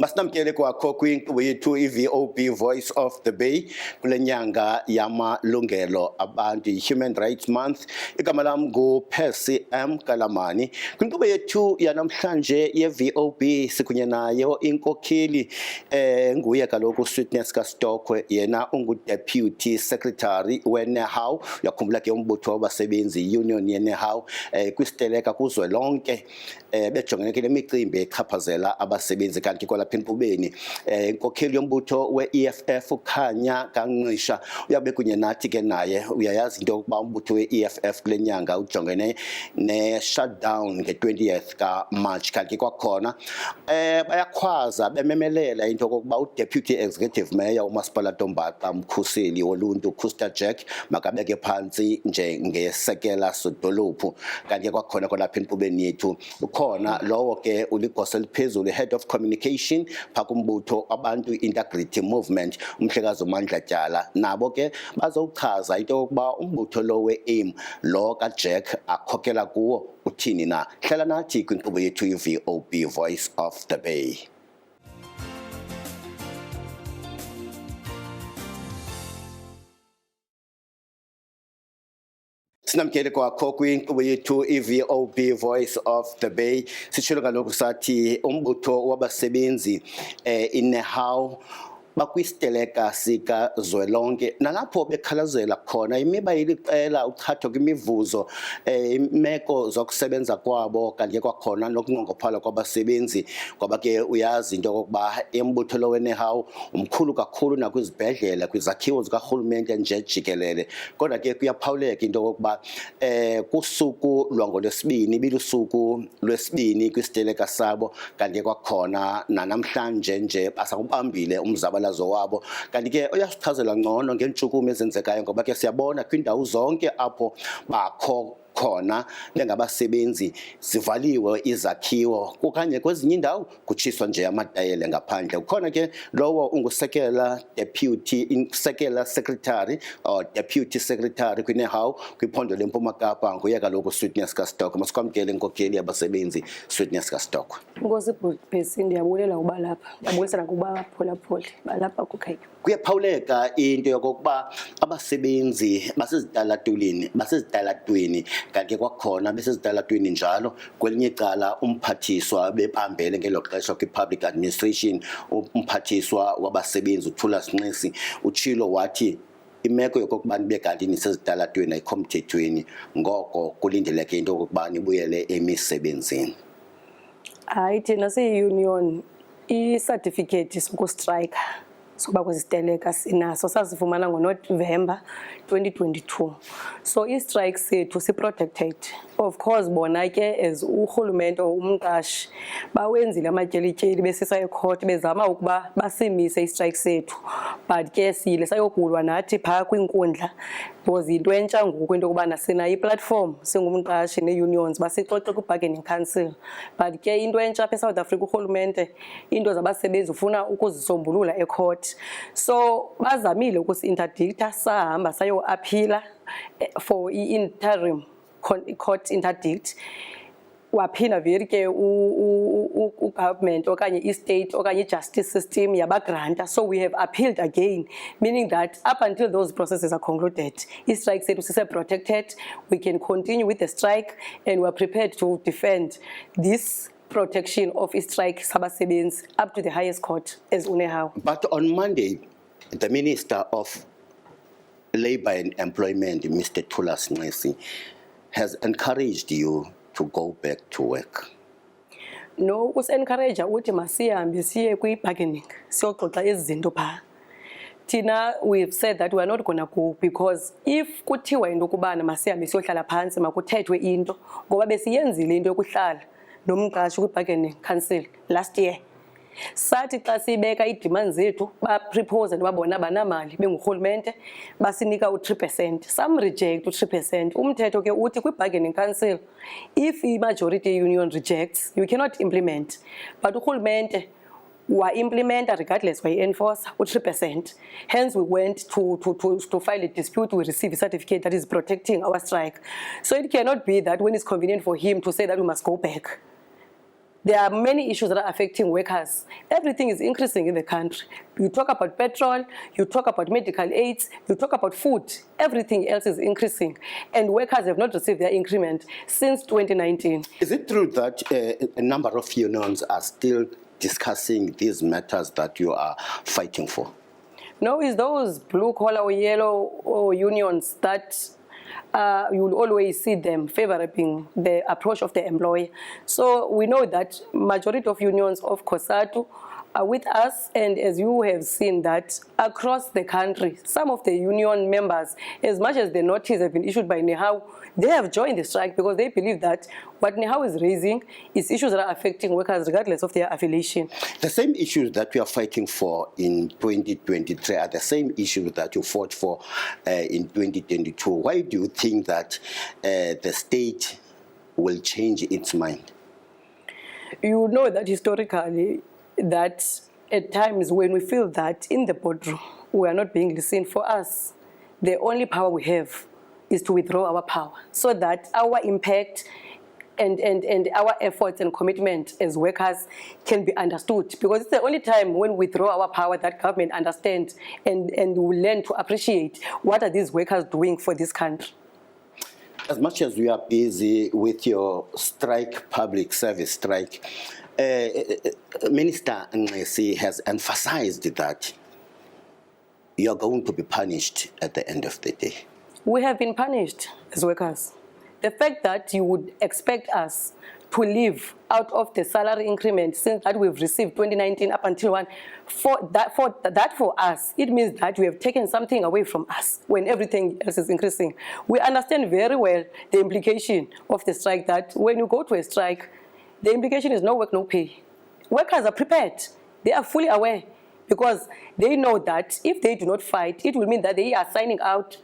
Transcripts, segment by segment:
Masinamkele kwakho kwinkqubo yethu i-VOB Voice of the Bay kule nyanga yamalungelo abantu i-Human Rights Month. Igama lam nguPercy M. Kalamani. Kwinkqubo yethu yanamhlanje ye-VOB sikunye nayo inkokheli nguye kaloku Sweetness Kastokwe, yena ungu-Deputy Secretary we-NEHAWU. Uyakhumbula ke umbutho wabasebenzi union ye-NEHAWU kwisiteleka kuzwelonke bejongene ke nemicimbi echaphazela abasebenzi kanti kwalapha enkqubeni inkokheli yombutho we-EFF uKhanya kaNgqisha uyabe kunye nathi ke naye. Uyayazi into yokuba umbutho we-EFF kule nyanga ujongene ne-shutdown nge-20th kaMarch kanti kwakhona bayakhwaza bememelela into yokuba uDeputy Executive Mayor uMasipala Ntombaqa Mkhuseli woluntu Khusta Jack makabeke phansi njengesekela sodolophu kanti kwakhona kwalapha enkqubeni yethu ukhona lowo ke uligosa eliphezulu head of communication phakumbutho abantu integrity movement umhlekazi uMandla Tyala. Nabo ke bazowuchaza into yokuba umbutho lo we-AIM lo kaJack akhokela kuwo uthini na. Hlala nathi kwinkqubo yethu i-VOB Voice of the Bay. Sinamkele kwakho kwinkqubo yethu i-VOB Voice of the Bay. Sitshilo kaloku sathi umbutho wabasebenzi i-NEHAWU bakwisiteleka sikazwelonke nalapho bekhalazela khona imiba iliqela uchatho kwimivuzo imeko zokusebenza kwabo kanti kwakhona nokunqongophala kwabasebenzi ngoba ke uyazi into yokuba embutho lo we-NEHAWU umkhulu kakhulu nakwizibhedlela kwizakhiwo zikarhulumente nje jikelele. Kodwa ke kuyaphawuleka into yokuba kusuku lwangolwesibini bilusuku lwesibini kwisiteleka sabo kanti kwakhona nanamhlanje nje basakubambile umzabalazo wabo kanti ke uyasichazela ngcono ngentshukumo ezenzekayo ngoba ke siyabona kwindawo zonke apho bakho khona bengabasebenzi zivaliwe izakhiwo okanye kwezinye indawo kutshiswa nje amatayele ngaphandle. Ukhona ke lowo ungusekela secretary or deputy secretary kwi-NEHAWU kwiphondo leMpuma Kapa nguye kaloku Sweetness Kastokwe. Masikwamkele inkokheli yabasebenzi Sweetness Kastokwe. Ngozi Percy, ndiyabulela uba lapha. Ndiyabulisana kuba phulaphuli balapha kukhanya. Kuyaphawuleka into yokokuba abasebenzi basezitalatweni kanti kwakhona besezitalatweni njalo kwelinye icala umphathiswa bebambele ngelo xesha kwi-public administration umphathiswa wabasebenzi uThulas Nxesi utshilo wathi imeko yokokuba nibe kanti nisezitalatweni ayikho mthethweni ngoko kulindeleke into yokokuba nibuyele emisebenzini. Hayi thina siyi-union i-certificate sokustrayikha soba kweziteleka sinaso sasifumana ngoNovember 2022. So i-strike sethu si-protected. Of course bona ke as urhulumente umqashi bawenzile amatyelityeli besisa ecourt bezama ukuba basimise i-strike sethu but ke sile sayogulwa nathi phaa kwinkundla because yinto entsha ngoku into yokubana sinayo i-platform singumqashi nee-unions basixoxe kwi-bargaining council but ke into entsha apha eSouth Africa urhulumente into zabasebenzi ufuna ukuzisombulula ecourt. So bazamile ukusi-interdicta sahamba sayo-aphila for i-interim court interdict waphinda veri ke u-government okanye i-state okanye i-justice system yabagranta. So we have appealed again, meaning that up until those processes are concluded, i-strike sethu sise-protected, we can continue with the strike and we are prepared to defend this protection of strike sabasebenzi up to the highest court as uNEHAWU. But on Monday, the Minister of Labour and Employment, Mr. Thulas Nxesi, has encouraged you to go back to work. No, usencourage uthi masihambe siye kwi-bargaining siyoxoxa ezi zinto phaa. Tina, we've said that we are not going to go because if kuthiwa into kubana masihambe siyohlala phansi makuthethwe into ngoba besiyenzile into yokuhlala nomqashi kwi-bargaining council last year. Sathi xa sibeka ii-demands zethu bapropose nababona banamali bengurhulumente basinika u-3%. Some reject u-3%. Umthetho ke uthi kwi-bargaining council if i-majority union rejects you cannot implement, but urhulumente wa-implementa regardless wayi-enforcer u-3%. Hence we went to file a dispute, we receive a certificate that is protecting our strike. So it cannot be that when it's convenient for him to say that we must go back. there are many issues that are affecting workers. Everything is increasing in the country. You talk about petrol, you talk about medical aids, you talk about food. Everything else is increasing. And workers have not received their increment since 2019. Is it true that a number of unions are still discussing these matters that you are fighting for? No, it's those blue collar or yellow or unions that you will always see them favoring the approach of the employer. So we know that majority of unions of COSATU are with us, and as you have seen that across the country, some of the union members, as much as the notice have been issued by NEHAWU, they have joined the strike because they believe that what NEHAWU is raising is issues that are affecting workers regardless of their affiliation. The same issues that we are fighting for in 2023 are the same issues that you fought for in 2022. Why do you think that the state will change its mind? You know that historically, that at times when we feel that in the boardroom we are not being listened, for us, the only power we have is to withdraw our power so that our impact and our efforts and commitment as workers can be understood, because it's the only time when we withdraw our power that government understands and will learn to appreciate what are these workers doing for this country. As much as we are busy with your strike, public service strike, Minister Nxesi has emphasized that you are going to be punished at the end of the day. We have been punished as workers. The fact that you would expect us to live out of the salary increment since that we've received 2019 up until one, for us, it means that we have taken something away from us when everything else is increasing. We understand very well the implication of the strike, that when you go to a strike, the implication is no work, no pay. Workers are prepared. They are fully aware because they know that if they do not fight, it will mean that they are signing out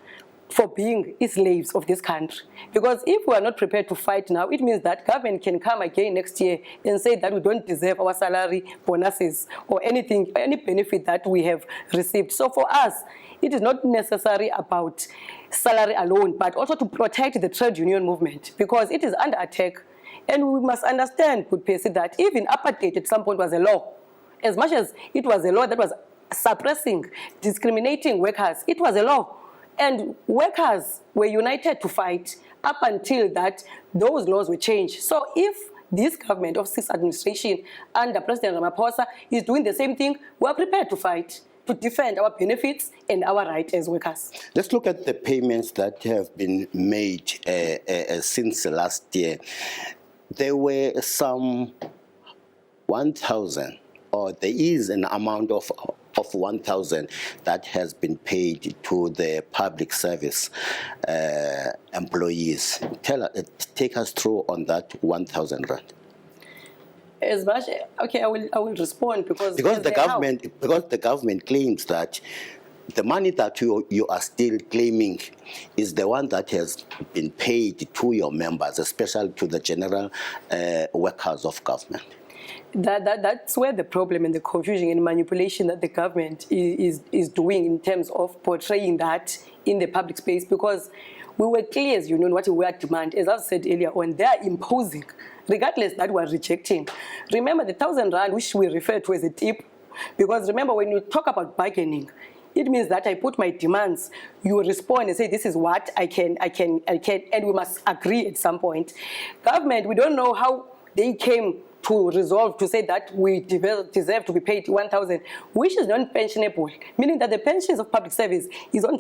for being slaves of this country. Because if we are not prepared to fight now, it means that government can come again next year and say that we don't deserve our salary, bonuses, or anything, any benefit that we have received. So for us, it is not necessary about salary alone, but also to protect the trade union movement, because it is under attack. And we must understand, good Percy, that even apartheid at some point was a law. As much as it was a law that was suppressing, discriminating workers, it was a law. And workers were united to fight up until that those laws were changed. So if this government of sixth administration under President Ramaphosa is doing the same thing, we are prepared to fight to defend our benefits and our rights as workers. Let's look at the payments that have been made since last year. There were some 1,000, or there is an amount of 1,000 that has been paid to the public service employees. Take us through on that 1,000 rand. As much, okay, I will respond because the government claims that the money that you are still claiming is the one that has been paid to your members, especially to the general workers of government. That's where the problem and the confusion and manipulation that the government is doing in terms of portraying that in the public space, because we were clear as union what we are demand. As I've said earlier on, they are imposing, regardless that we are rejecting. Remember the 1,000 rand, which we refer to as a tip, because remember when you talk about bargaining, it means that I put my demands, you respond and say this is what I can, and we must agree at some point. Government, we don't know how they came to resolve to say that we deserve to be paid 1,000, which is non-pensionable, meaning that the pensions of public service is on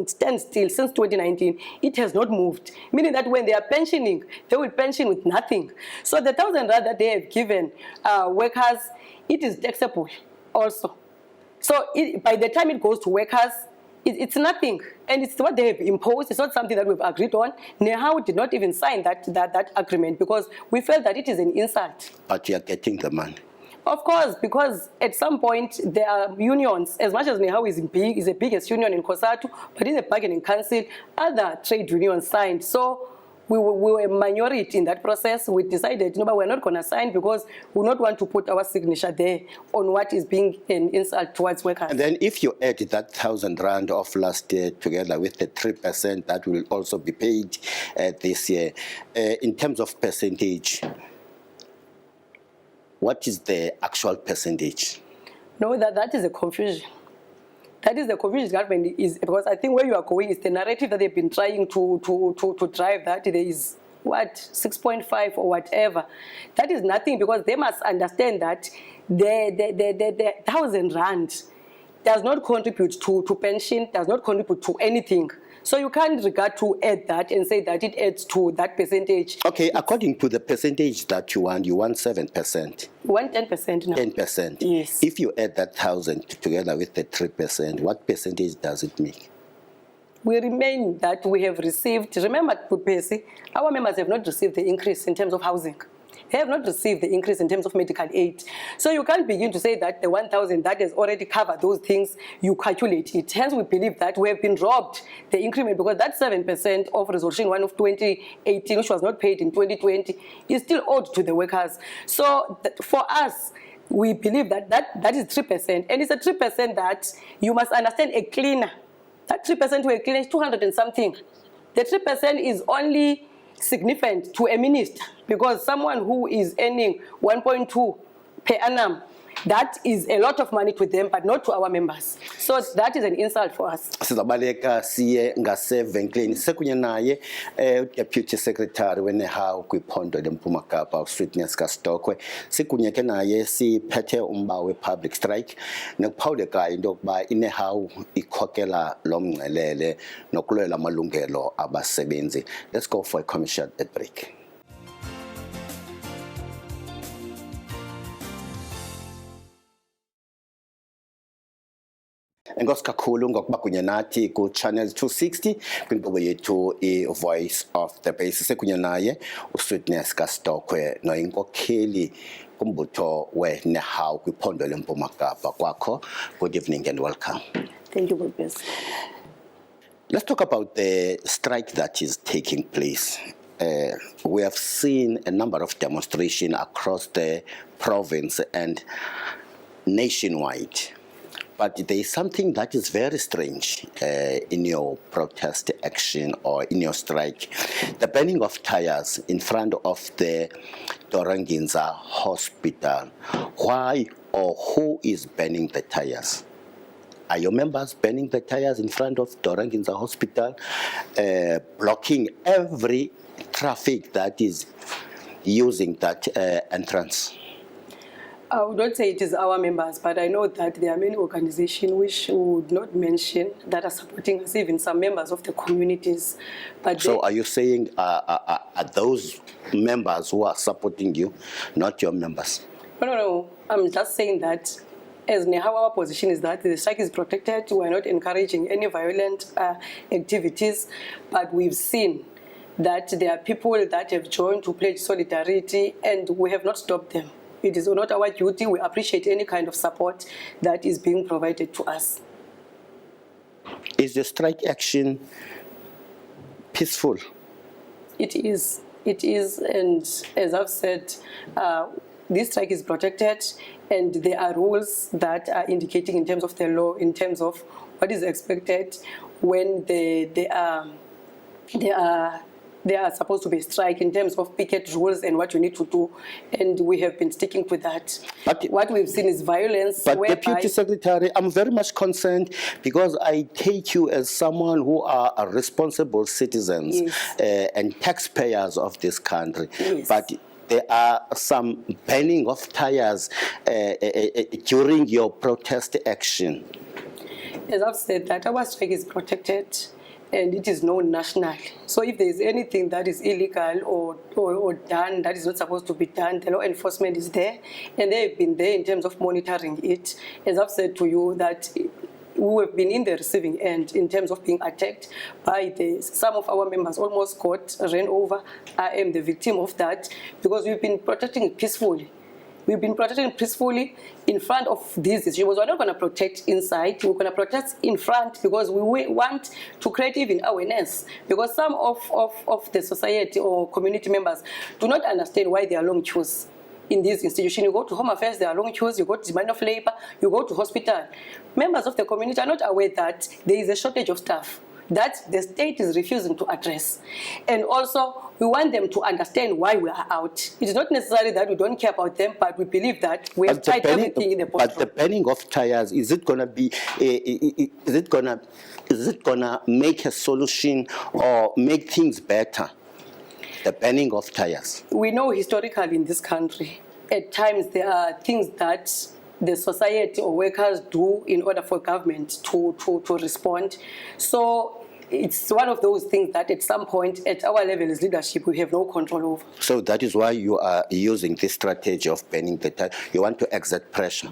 standstill since 2019. It has not moved, meaning that when they are pensioning, they will pension with nothing. So the 1,000 rand that they have given workers, it is taxable also. So by the time it goes to workers, it's nothing, and it's what they have imposed. It's not something that we've agreed on. NEHAWU did not even sign that agreement because we felt that it is an insult. But you are getting the money. Of course, because at some point there are unions, as much as NEHAWU is the biggest union in COSATU, but in the bargaining council, other trade unions signed. So we were a minority in that process. We decided, but we're not going to sign because we not want to put our signature there on what is being an insult towards workers. And then if you add that 1,000 rand of last year together with the 3% that will also be paid this year, in terms of percentage, what is the actual percentage? No, that is a confusion. That is the confusion government is, because I think where you are going is the narrative that they've been trying to drive, that there is what 6.5 or whatever. That is nothing, because they must understand that the 1,000 rand does not contribute to pension, does not contribute to anything. So you can't regard to add that and say that it adds to that percentage. Okay, according to the percentage that you want 7%. You want 10% now. 10%. Yes. If you add that 1,000 together with the 3%, what percentage does it make? We remain that we have received, remember, Percy, our members have not received the increase in terms of housing. They have not received the increase in terms of medical aid. So you can't begin to say that the 1,000 that has already covered those things, you calculate it. Hence, we believe that we have been robbed the increment, because that 7% of Resolution 1 of 2018, which was not paid in 2020, is still owed to the workers. So for us, we believe that is 3%. And it's a 3% that you must understand a cleaner. That 3% to a cleaner is 200 and something. The 3% is only significant to a minister, because someone who is earning 1.2 per annum, that is a lot of money to them, but not to our members. So that is an insult for us. Sizabaleka siye ngasevenkileni sekunye naye Deputy Secretary weNEHAWU kwiphondo leMpuma Kapa uSweetness Kastokwe, sikunye ke naye siphethe umba we-public strike nekuphawulekayo into yokuba iNEHAWU ikhokela lo mngcelele nokulwela amalungelo abasebenzi. Let's go for a commercial break. Enkosi kakhulu ngokuba kunye nathi ku channel 260 kwinkqubo yethu i-Voice of the Bay. Sisekunye naye uSweetness Kastokwe noyinkokheli kumbutho weNEHAWU kwiphondo leMpuma Kapa. Kwakho, good evening and welcome. Thank you, good person. Let's talk about the strike that is taking place. We have seen a number of demonstrations across the province and nationwide. But there is something that is very strange in your protest action or in your strike. The burning of tires in front of the Doranginza Hospital. Why or who is burning the tires? Are your members burning the tires in front of Doranginza Hospital, blocking every traffic that is using that entrance? I would not say it is our members, but I know that there are many organizations which would not mention that are supporting us, even some members of the communities. But so are you saying are those members who are supporting you, not your members? No. I'm just saying that as NEHAWU, our position is that the strike is protected. We are not encouraging any violent activities, but we've seen that there are people that have joined to pledge solidarity, and we have not stopped them. It is not our duty. We appreciate any kind of support that is being provided to us. Is the strike action peaceful? It is. It is, and as I've said, this strike is protected, and there are rules that are indicating in terms of the law, in terms of what is expected when they are supposed to be strike in terms of picket rules and what you need to do, and we have been sticking to that. But what we've seen is violence. But Deputy Secretary, I'm very much concerned because I take you as someone who are responsible citizens, yes, and taxpayers of this country. Yes. But there are some burning of tires during your protest action. As I've said, that our strike is protected, and it is known nationally. So if there is anything that is illegal or done that is not supposed to be done, the law enforcement is there, and they have been there in terms of monitoring it. As I've said to you, that we have been in the receiving end in terms of being attacked by some of our members almost got ran over. I am the victim of that because we've been protecting it peacefully. We've been protecting peacefully in front of these issues. We're not going to protect inside. We're going to protect in front because we want to create even awareness. Because some of the society or community members do not understand why there are long queues in these institutions. You go to Home Affairs, there are long queues. You go to Department of Labor, you go to hospital. Members of the community are not aware that there is a shortage of staff that the state is refusing to address. And also, we want them to understand why we are out. It is not necessarily that we don't care about them, but we believe that we have tried everything in the boardroom. But the banning of tires, is it gonna be? Is it gonna make a solution or make things better? The banning of tires. We know historically in this country, at times there are things that the society or workers do in order for government to respond. So it's one of those things that at some point at our level as leadership we have no control over. So that is why you are using this strategy of banning the tire. You want to exert pressure.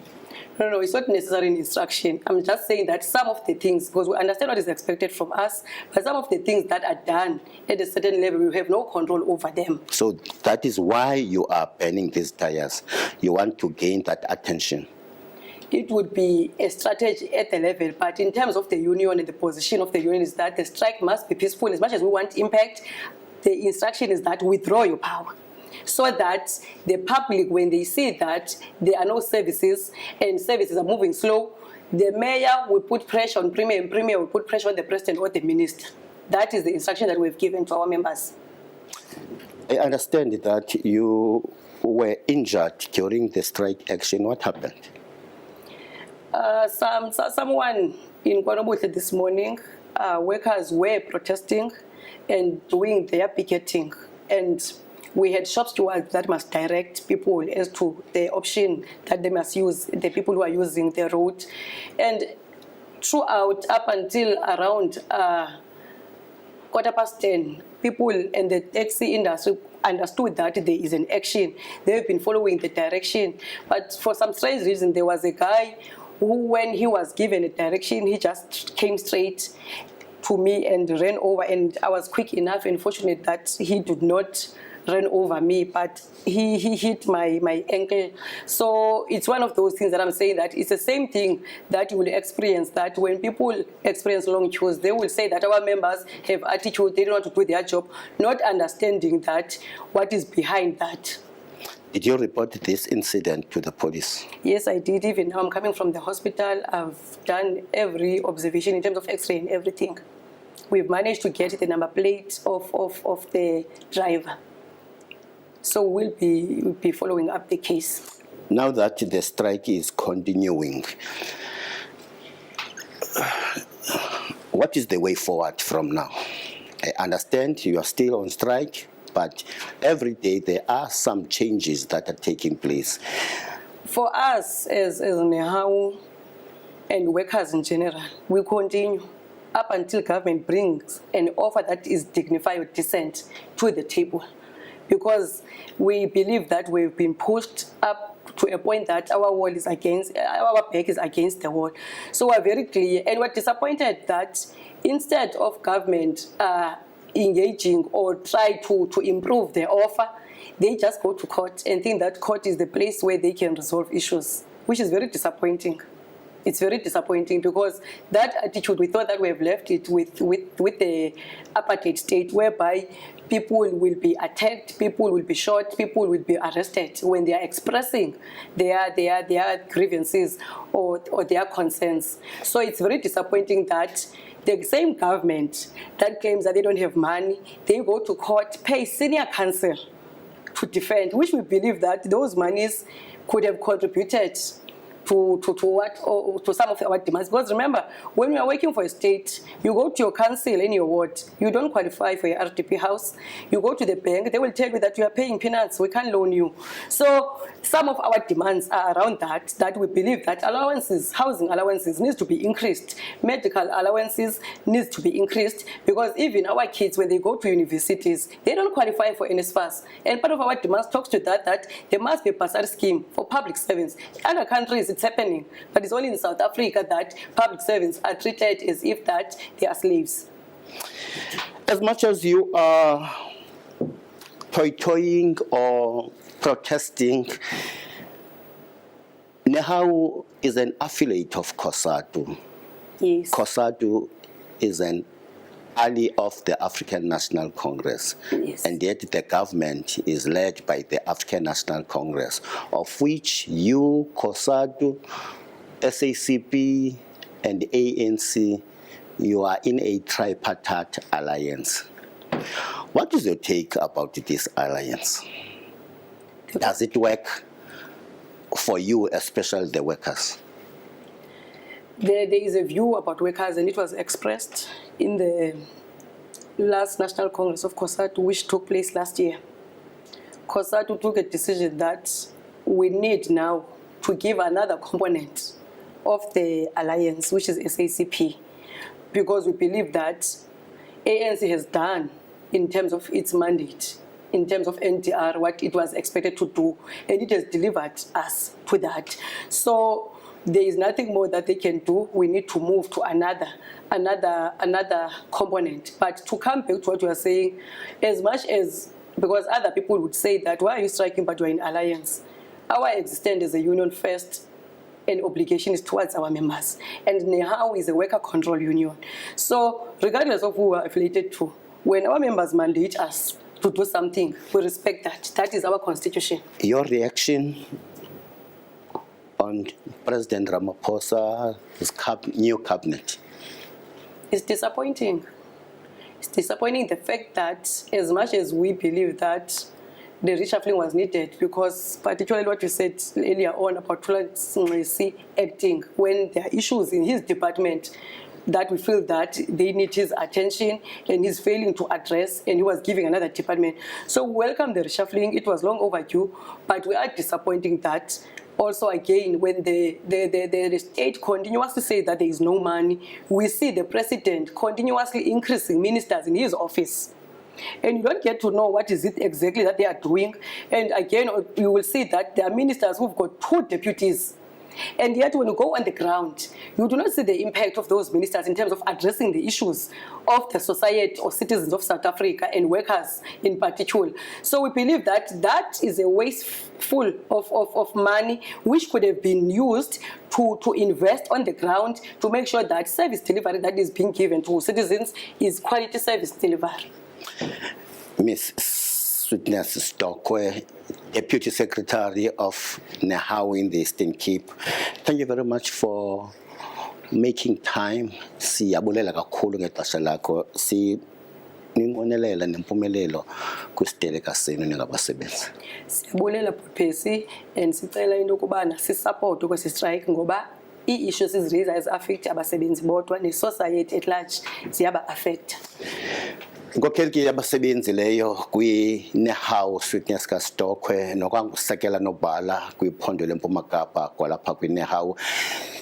No, it's not necessarily an instruction. I'm just saying that some of the things, because we understand what is expected from us, but some of the things that are done at a certain level, we have no control over them. So that is why you are banning these tires. You want to gain that attention. It would be a strategy at the level, but in terms of the union and the position of the union is that the strike must be peaceful. As much as we want impact, the instruction is that withdraw your power, so that the public, when they see that there are no services and services are moving slow, the mayor will put pressure on Premier and Premier will put pressure on the president or the minister. That is the instruction that we've given to our members. I understand that you were injured during the strike action. What happened? Someone in KwaNobuhle this morning, workers were protesting and doing their picketing, and we had shop stewards that must direct people as to the option that they must use, the people who are using the road. And throughout, up until around 10:15, people in the taxi industry understood that there is an action. They've been following the direction. But for some strange reason, there was a guy who, when he was given a direction, he just came straight to me and ran over. And I was quick enough and fortunate that he did not run over me, but he hit my ankle. So it's one of those things that I'm saying that it's the same thing that you will experience, that when people experience long queues, they will say that our members have attitude, they don't want to do their job, not understanding that what is behind that. Did you report this incident to the police? Yes, I did. Even now I'm coming from the hospital, I've done every observation in terms of x-ray and everything. We've managed to get the number plate of the driver. So we'll be following up the case. Now that the strike is continuing, what is the way forward from now? I understand you are still on strike, but every day there are some changes that are taking place. For us as Nehawu and workers in general, we continue up until government brings an offer that is dignified or decent to the table. Because we believe that we've been pushed up to a point that our back is against the wall. So we're very clear, and we're disappointed that instead of government engaging or try to improve their offer, they just go to court and think that court is the place where they can resolve issues, which is very disappointing. It's very disappointing because that attitude, we thought that we have left it with the apartheid state, whereby people will be attacked, people will be shot, people will be arrested when they are expressing their grievances or their concerns. So it's very disappointing that the same government that claims that they don't have money, they go to court, pay senior counsel to defend, which we believe that those monies could have contributed to some of our demands. Because remember, when we are working for a state, you go to your council in your ward, you don't qualify for your RDP house, you go to the bank, they will tell you that you are paying peanuts, we can't loan you. So some of our demands are around that we believe that allowances, housing allowances needs to be increased, medical allowances needs to be increased, because even our kids, when they go to universities, they don't qualify for NSFAS. And part of our demands talks to that there must be a bursary scheme for public servants. In other countries, it's happening, but it's only in South Africa that public servants are treated as if that they are slaves. As much as you are toying or protesting, Nehawu is an affiliate of COSATU. Yes. COSATU is an ally of the African National Congress. Yes. And yet the government is led by the African National Congress, of which you, COSATU, SACP, and ANC, you are in a tripartite alliance. What is your take about this alliance? Does it work for you, especially the workers? There is a view about workers, and it was expressed in the last National Congress of COSATU, which took place last year. COSATU took a decision that we need now to give another component of the alliance, which is SACP, because we believe that ANC has done in terms of its mandate, in terms of NDR, what it was expected to do, and it has delivered us to that. So there is nothing more that they can do. We need to move to another component. But to come back to what you are saying, as much as, because other people would say that, why are you striking but you are in alliance? Our existence as a union first and obligation is towards our members. And NEHAWU is a worker control union. So regardless of who we are affiliated to, when our members mandate us to do something, we respect that. That is our constitution. Your reaction on President Ramaphosa's new cabinet? It's disappointing. It's disappointing the fact that as much as we believe that the reshuffling was needed, because particularly what you said earlier on about Thula Nxesi acting when there are issues in his department that we feel that they need his attention and he's failing to address, and he was giving another department. So we welcome the reshuffling. It was long overdue, but we are disappointing that also again when the state continues to say that there is no money, we see the president continuously increasing ministers in his office. And you don't get to know what is it exactly that they are doing. And again, you will see that there are ministers who've got 2 deputies. And yet when you go on the ground, you do not see the impact of those ministers in terms of addressing the issues of the society or citizens of South Africa and workers in particular. So we believe that that is a wasteful of money which could have been used to invest on the ground to make sure that service delivery that is being given to citizens is quality service delivery. Ms. Sweetness Stokwe, Deputy Secretary of NEHAWU in the Eastern Cape, thank you very much for making time. Siyabulela kakhulu ngexesha lakho. Ningonelela nempumelelo kwisiteleka senu ningabasebenzi. Siyabulela Bhuphesi, and sicela into yokubana sisupport kwesi strike ngoba i-issues iziraise affect abasebenzi bodwa ne-society at large ziyaba affect. Ngokhelki yabasebenzi leyo kwi-NEHAWU Sweetness kaStokwe nokwangusekela nobhala kwiphondo leMpuma Kapa kwalapha kwi-NEHAWU.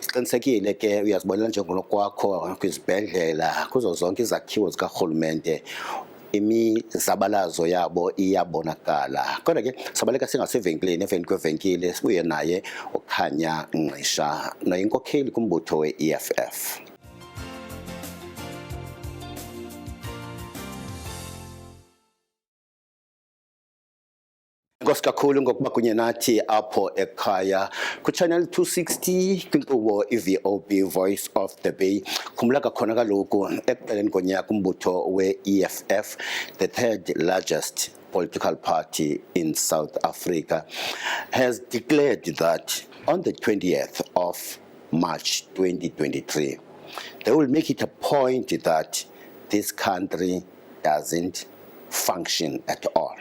Siqinisekile ke uyazibonela njengokwakho kwizibhedlela kuzo zonke izakhiwo zikarhulumente imizabalazo yabo iyabonakala. Kodwa ke sabaleka singasevenkileni emveni kwevenkile sibuye naye uKhanya Ngqisha noyinkokheli kumbutho we-EFF. Nkosi kakhulu ngokuba kunye nathi apho ekhaya ku-Channel 260 kwinkqubo i-VOB Voice of the Bay. Khumbula kakhona kaloku ekupheleni konyaka umbutho we-EFF, the 3rd largest political party in South Africa, has declared that on the 20th of March 2023, they will make it a point that this country doesn't function at all.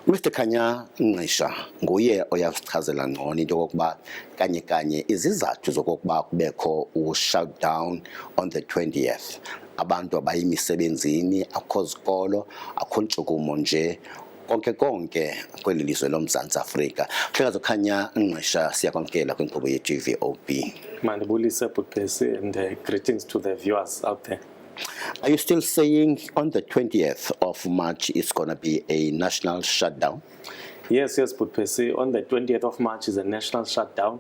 Mr. Khanya Ngqisha nguye oyasichazela ngcono into yokuba kanye izizathu zokuba kubekho u-shutdown on the 20th. Abantu abayimisebenzini, akho zikolo, akho ntshukumo nje, konke kweli lizwe loMzantsi Afrika. Mhlekazi Khanya Ngqisha siyakwamkela kwinkqubo ye-VOB. Mandibulise Bhuphesi, and greetings to the viewers out there. Are you still saying on the 20th of March it's going to be a national shutdown? Yes, Bhuphesi. On the 20th of March is a national shutdown.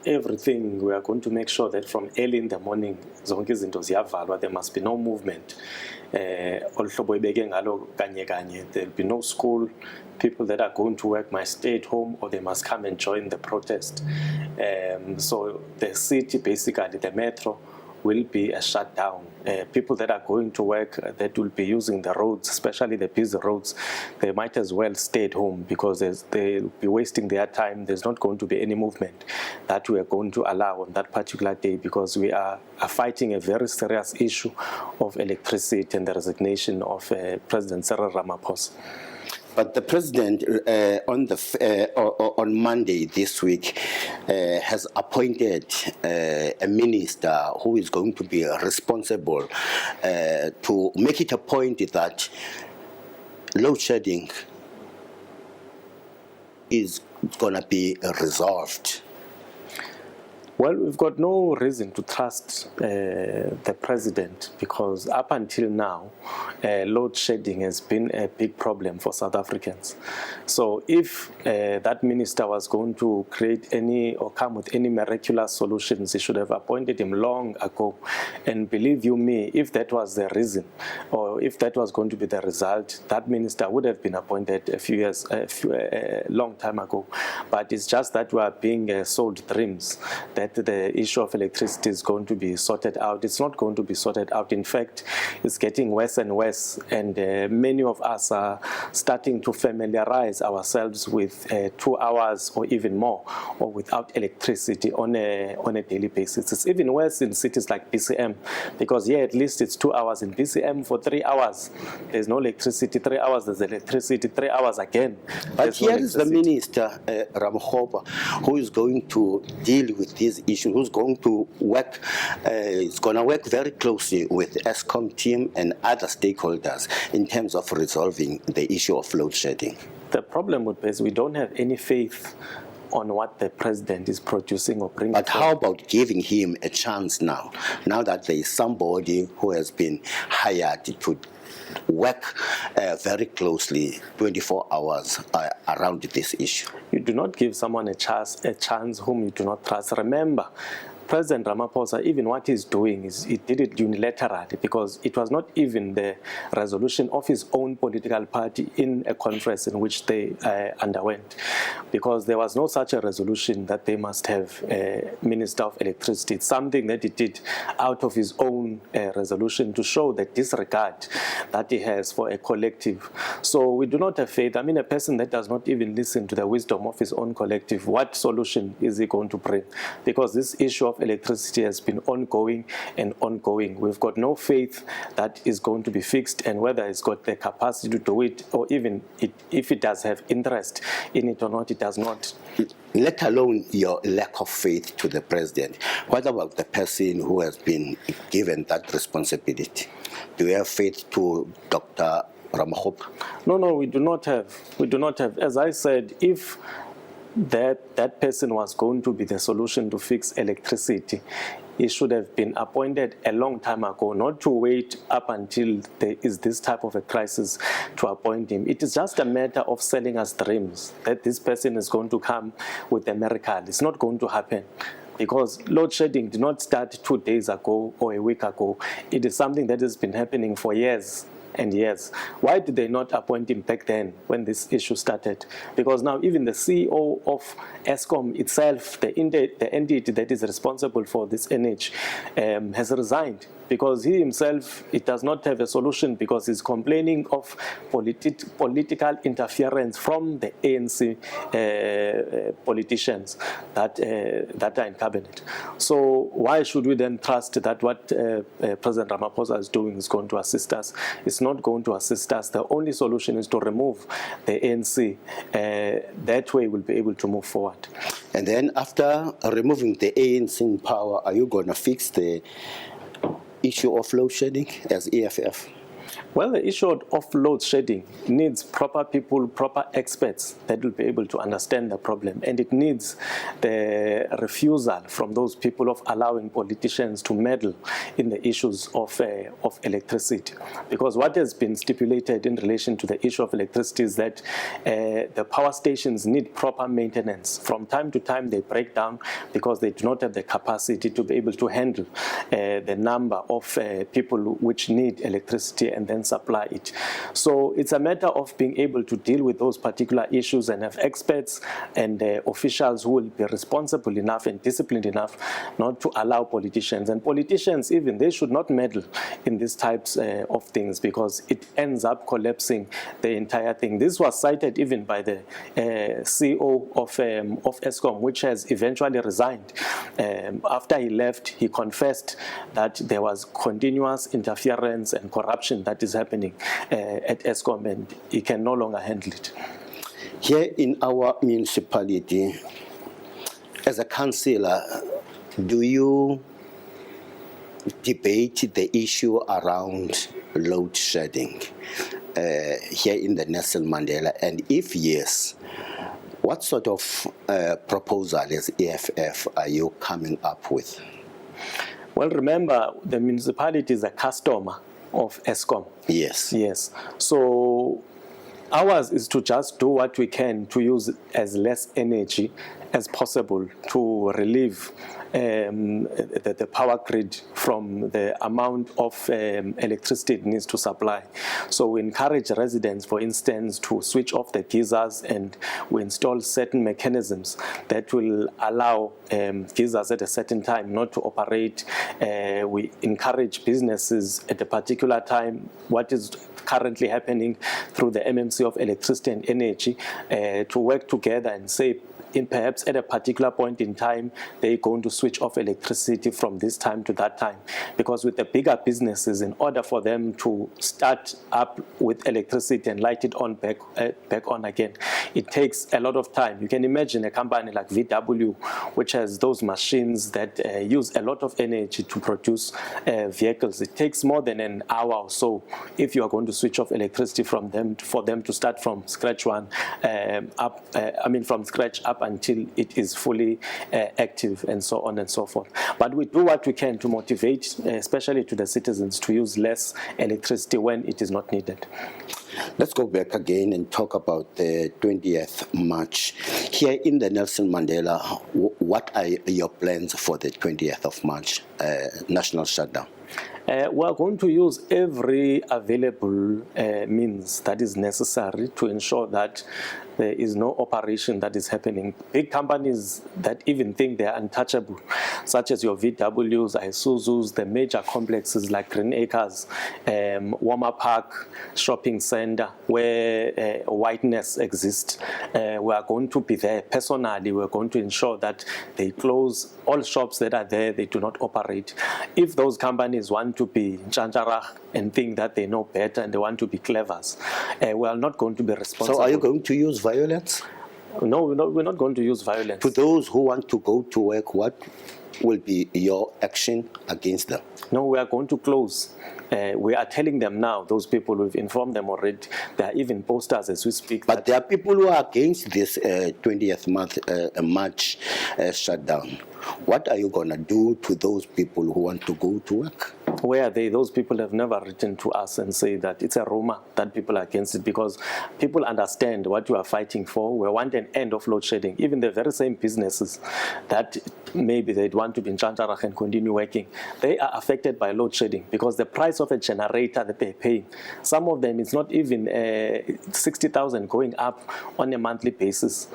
Everything, we are going to make sure that from early in the morning, there must be no movement. There'll be no school. People that are going to work must stay at home or they must come and join the protest. So the city, basically the metro, will be a shutdown. People that are going to work that will be using the roads, especially the busy roads, they might as well stay at home because they'll be wasting their time. There's not going to be any movement that we are going to allow on that particular day because we are fighting a very serious issue of electricity and the resignation of President Cyril Ramaphosa. But the president on Monday this week has appointed a minister who is going to be responsible to make it a point that load shedding is going to be resolved. Well, we've got no reason to trust the president because up until now, load shedding has been a big problem for South Africans. So if that minister was going to create any or come with any miraculous solutions, he should have appointed him long ago. And believe you me, if that was the reason or if that was going to be the result, that minister would have been appointed a long time ago. But it's just that we are being sold dreams that the issue of electricity is going to be sorted out. It's not going to be sorted out. In fact, it's getting worse and worse, and many of us are starting to familiarize ourselves with 2 hours or even more or without electricity on a daily basis. It's even worse in cities like BCM because here at least it's 2 hours. In BCM for 3 hours there's no electricity, 3 hours there's electricity, 3 hours again. But here is the minister, Ramaphosa, who is going to deal with these issues, who's going to work, is going to work very closely with the ESCOM team and other stakeholders in terms of resolving the issue of load shedding. The problem with this, we don't have any faith on what the president is producing or bringing. But how about giving him a chance now that there is somebody who has been hired to work very closely 24 hours around this issue? You do not give someone a chance whom you do not trust. Remember, President Ramaphosa, even what he's doing is he did it unilaterally because it was not even the resolution of his own political party in a conference in which they underwent, because there was no such a resolution that they must have a Minister of Electricity. It's something that he did out of his own resolution to show the disregard that he has for a collective. So we do not have faith. I mean, a person that does not even listen to the wisdom of his own collective, what solution is he going to bring? Because this issue of electricity has been ongoing and ongoing. We've got no faith that is going to be fixed, and whether it's got the capacity to do it, or even if it does have interest in it or not, it does not. Let alone your lack of faith to the president. What about the person who has been given that responsibility? Do you have faith to Dr. Ramaphosa? No, we do not have. We do not have. As I said, if that person was going to be the solution to fix electricity, he should have been appointed a long time ago, not to wait up until there is this type of a crisis to appoint him. It is just a matter of selling us dreams that this person is going to come with a miracle. It's not going to happen, because load shedding did not start 2 days ago or a week ago. It is something that has been happening for years and years. Why did they not appoint him back then when this issue started? Because now even the CEO of ESCOM itself, the entity that is responsible for this energy, has resigned, because he himself, it does not have a solution, because he's complaining of political interference from the ANC politicians that are in cabinet. So why should we then trust that what President Ramaphosa is doing is going to assist us? It's not going to assist us. The only solution is to remove the ANC. That way we'll be able to move forward. And then after removing the ANC in power, are you going to fix the issue of load shedding as EFF? Well, the issue of load shedding needs proper people, proper experts that will be able to understand the problem, and it needs the refusal from those people of allowing politicians to meddle in the issues of electricity. Because what has been stipulated in relation to the issue of electricity is that the power stations need proper maintenance. From time to time they break down because they do not have the capacity to be able to handle the number of people which need electricity and then supply it. So it's a matter of being able to deal with those particular issues and have experts and officials who will be responsible enough and disciplined enough not to allow politicians. And politicians even, they should not meddle in these types of things, because it ends up collapsing the entire thing. This was cited even by the CEO of Eskom, which has eventually resigned. After he left, he confessed that there was continuous interference and corruption that is happening at Eskom, and he can no longer handle it. Here in our municipality, as a councillor, do you debate the issue around load shedding here in the Nelson Mandela? And if yes, what sort of proposal as EFF are you coming up with? Well, remember, the municipality is a customer of Eskom. Yes. Yes. So ours is to just do what we can to use as less energy as possible to relieve the power grid from the amount of electricity it needs to supply. So we encourage residents, for instance, to switch off the geysers, and we install certain mechanisms that will allow geysers at a certain time not to operate. We encourage businesses at a particular time, what is currently happening through the MMC of Electricity and Energy, to work together and say, perhaps at a particular point in time, they're going to switch off electricity from this time to that time. Because with the bigger businesses, in order for them to start up with electricity and light it on back on again, it takes a lot of time. You can imagine a company like VW, which has those machines that use a lot of energy to produce vehicles. It takes more than an hour or so if you are going to switch off electricity from them, for them to start from scratch from scratch up until it is fully active, and so on and so forth. But we do what we can to motivate, especially to the citizens, to use less electricity when it is not needed. Let's go back again and talk about the 20th March. Here in the Nelson Mandela, what are your plans for the 20th of March national shutdown? We are going to use every available means that is necessary to ensure that there is no operation that is happening. Big companies that even think they are untouchable, such as your VWs, Isuzus, the major complexes like Green Acres, Warmer Park Shopping Center, where whiteness exists. We are going to be there personally. We are going to ensure that they close all shops that are there, they do not operate. If those companies want to be Janjarach and think that they know better and they want to be clevers, we are not going to be responsible. So are you going to use violence? No, we're not going to use violence. To those who want to go to work, what will be your action against them? No, we are going to close. We are telling them now, those people, we've informed them already. There are even posters as we speak. But there are people who are against this 20th March shutdown. What are you going to do to those people who want to go to work? Where are they? Those people have never written to us and say that it's a rumor that people are against it, because people understand what you are fighting for. We want an end of load shedding. Even the very same businesses that maybe they'd want to be in Chantarach and continue working, they are affected by load shedding, because the price of a generator that they're paying, some of them, it's not even 60,000 going up on a monthly basis.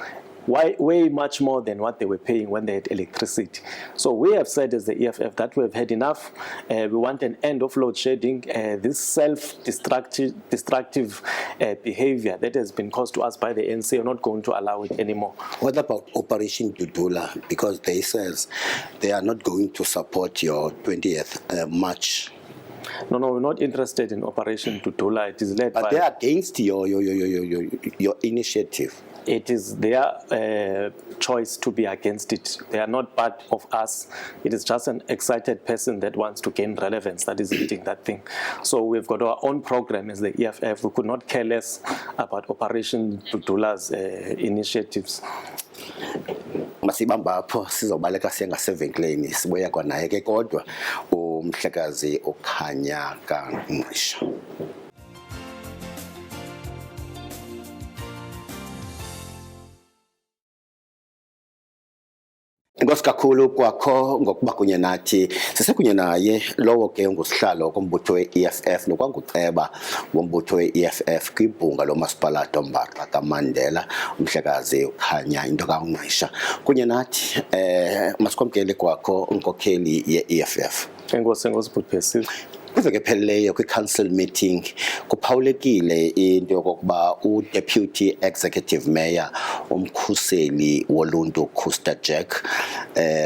Way much more than what they were paying when they had electricity. So we have said as the EFF that we have had enough. We want an end of load shedding. This self-destructive behavior that has been caused to us by the ANC, are not going to allow it anymore. What about Operation Dudula? Because they says they are not going to support your 20th March. No, we're not interested in Operation Dudula. It is led by... But they are against your initiative. It is their choice to be against it. They are not part of us. It is just an excited person that wants to gain relevance that is leading that thing. So we've got our own program as the EFF. We could not care less about Operation Dudula's initiatives. Masibamba apho sizobaleka siyengasevenkileni sibuya kwanaye ke kodwa umhlekazi okhanya kaNgqisha. Inkosi kakhulu kwakho ngokuba kunye nathi sisekunye naye lowo ke ngusihlalo kombutho we-EFF nokwanguceba wombutho we-EFF kwibhunga lomasipalato Mbaxa kaMandela umhlekazi ukhanya into kaNgqisha kunye nathi masikwamkele kwakho unkokheli ye-EFF. Enkosi bhuti Percy. Kwiveki ephelileyo kwi-council meeting kuphawulekile into yokokuba u-Deputy Executive Mayor umkhuseli woluntu Khusta Jack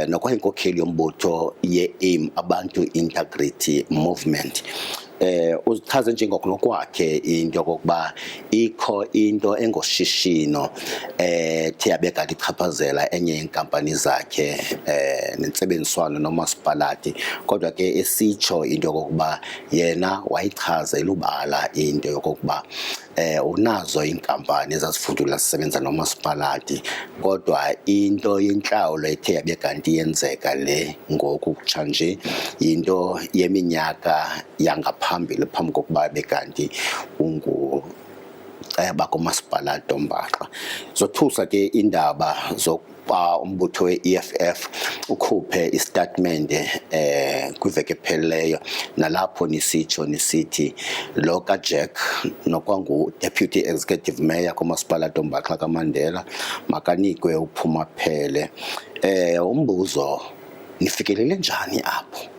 nokwayinkokheli yombutho ye-AIM Abantu Integrity Movement uzichaze njengokunokwakhe into yokokuba ikho into engoshishino thiyabeka lichaphazela enye yenkampani zakhe nentsebenziswano nomasipalati kodwa ke esitsho into yokokuba yena wayichaza ilubala into yokokuba unazo inkampani ezazifundula zisebenza nomasipalati kodwa into yenhlawulo ethe yabe kanti yenzeka le ngoku kutshanje into yeminyaka yangaphambili phambi kokuba bekanti ceba komasipalato Mbaxa zothusa ke indaba zokuba umbutho we-EFF ukhuphe istatement kwiveki ephelileyo nalapho nisitsho nisithi lo kaJack nokwangu Deputy Executive Mayor komasipalato Mbaxa kaMandela makanikwe uphumaphele umbuzo nifikelele njani apho?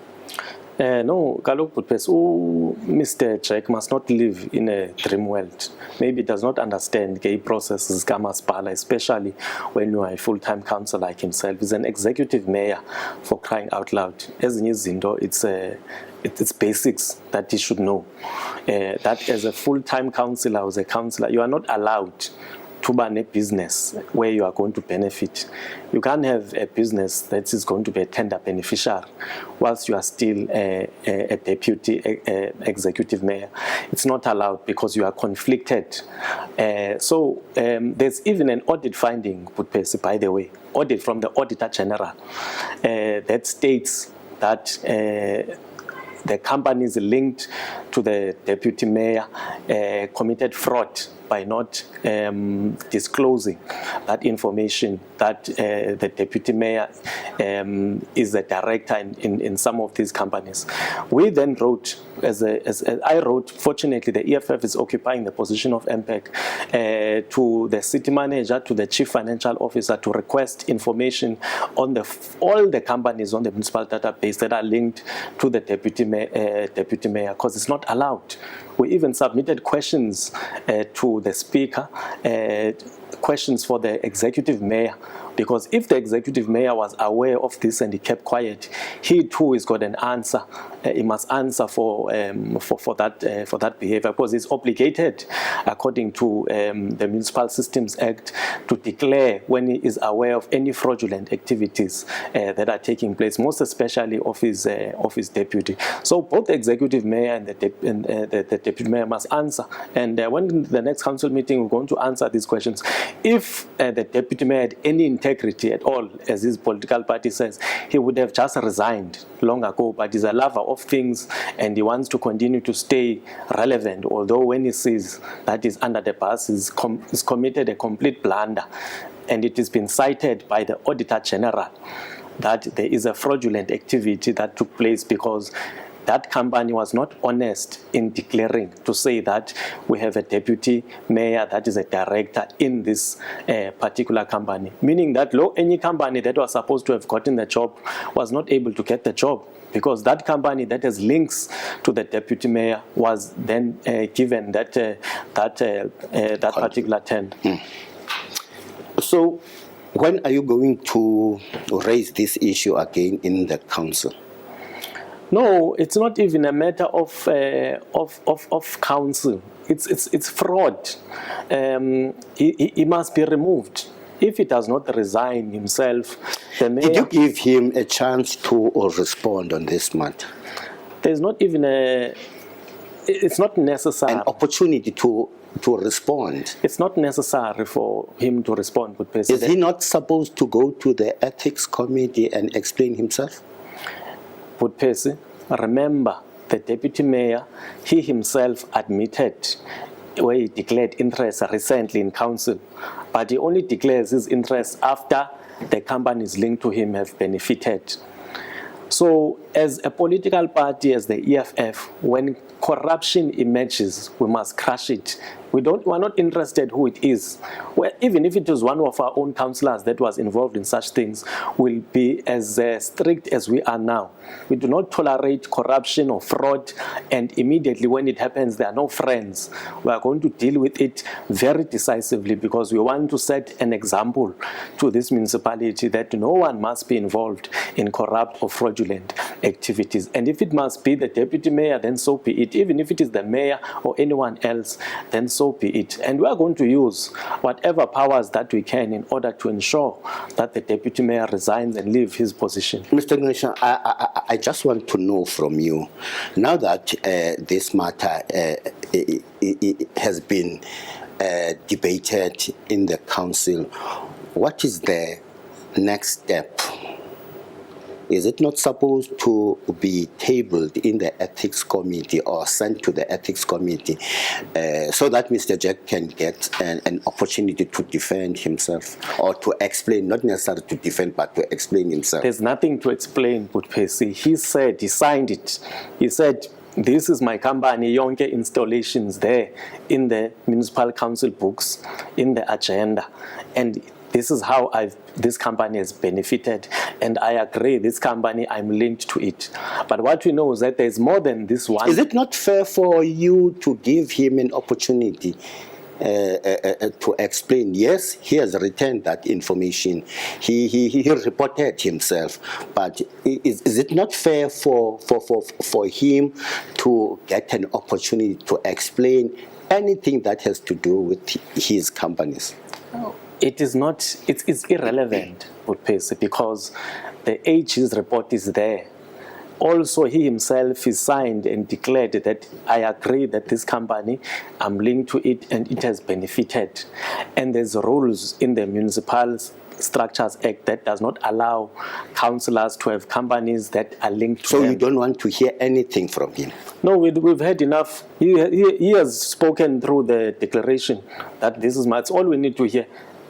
No, kaloku bhuti Percy, Mr. Jack must not live in a dream world. Maybe does not understand gay processes kamasipala, especially when you are a full-time councillor like himself. He's an executive mayor, for crying out loud. Ezinye izinto, it's basics that he should know. That as a full-time councillor, as a councillor, you are not allowed to run a business where you are going to benefit. You can't have a business that is going to be a tender beneficiary whilst you are still a deputy executive mayor. It's not allowed because you are conflicted. So there's even an audit finding, bhuti Percy, by the way, audit from the Auditor General that states that the companies linked to the deputy mayor committed fraud by not disclosing that information that the deputy mayor is a director in some of these companies. We then wrote, as I wrote, fortunately the EFF is occupying the position of MPEC, to the city manager, to the chief financial officer to request information on all the companies on the municipal database that are linked to the deputy mayor, because it's not allowed. We even submitted questions to the speaker, questions for the executive mayor, because if the executive mayor was aware of this and he kept quiet, he too has got an answer. He must answer for that behavior, because he's obligated, according to the Municipal Systems Act, to declare when he is aware of any fraudulent activities that are taking place, most especially of his deputy. So both the executive mayor and the deputy mayor must answer. And when the next council meeting, we're going to answer these questions. If the deputy mayor had any integrity at all, as his political party says, he would have just resigned long ago, but he's a lover of things and he wants to continue to stay relevant, although when he sees that he's under the bus, he's committed a complete blunder. And it has been cited by the Auditor General that there is a fraudulent activity that took place because that company was not honest in declaring to say that we have a deputy mayor that is a director in this particular company, meaning that any company that was supposed to have gotten the job was not able to get the job, because that company that has links to the deputy mayor was then given that particular tender. So when are you going to raise this issue again in the council? No, it's not even a matter of council. It's fraud. He must be removed. If he does not resign himself, the mayor... Did you give him a chance to respond on this matter? There's not even it's not necessary. An opportunity to respond. It's not necessary for him to respond. Is he not supposed to go to the ethics committee and explain himself? Bhuti Percy, remember the deputy mayor, he himself admitted where he declared interest recently in council, but he only declares his interest after the companies linked to him have benefited. So as a political party, as the EFF, when corruption emerges, we must crush it. We're not interested who it is. Well, even if it was one of our own councillors that was involved in such things, we'll be as strict as we are now. We do not tolerate corruption or fraud, and immediately when it happens, there are no friends. We are going to deal with it very decisively because we want to set an example to this municipality that no one must be involved in corrupt or fraudulent activities. And if it must be the deputy mayor, then so be it. Even if it is the mayor or anyone else, then so be it. And we are going to use whatever powers that we can in order to ensure that the deputy mayor resigns and leaves his position. Mr. Gnisha, I just want to know from you, now that this matter has been debated in the council, what is the next step? Is it not supposed to be tabled in the ethics committee or sent to the ethics committee so that Mr. Jack can get an opportunity to defend himself or to explain, not necessarily to defend, but to explain himself? There's nothing to explain, Butpesi. He said, he signed it. He said, this is my company, Yonke installations there in the municipal council books, in the agenda. And this is how this company has benefited, and I agree, this company, I'm linked to it. But what we know is that there's more than this one. Is it not fair for you to give him an opportunity to explain? Yes, he has returned that information. He reported himself, but is it not fair for him to get an opportunity to explain anything that has to do with his companies? It is not, it's irrelevant, Butpesi, because the AG's report is there. Also, he himself is signed and declared that I agree that this company, I'm linked to it and it has benefited. And there's rules in the Municipal Structures Act that does not allow councillors to have companies that are linked to them. So you don't want to hear anything from him? No, we've heard enough. He has spoken through the declaration that this is all we need to hear.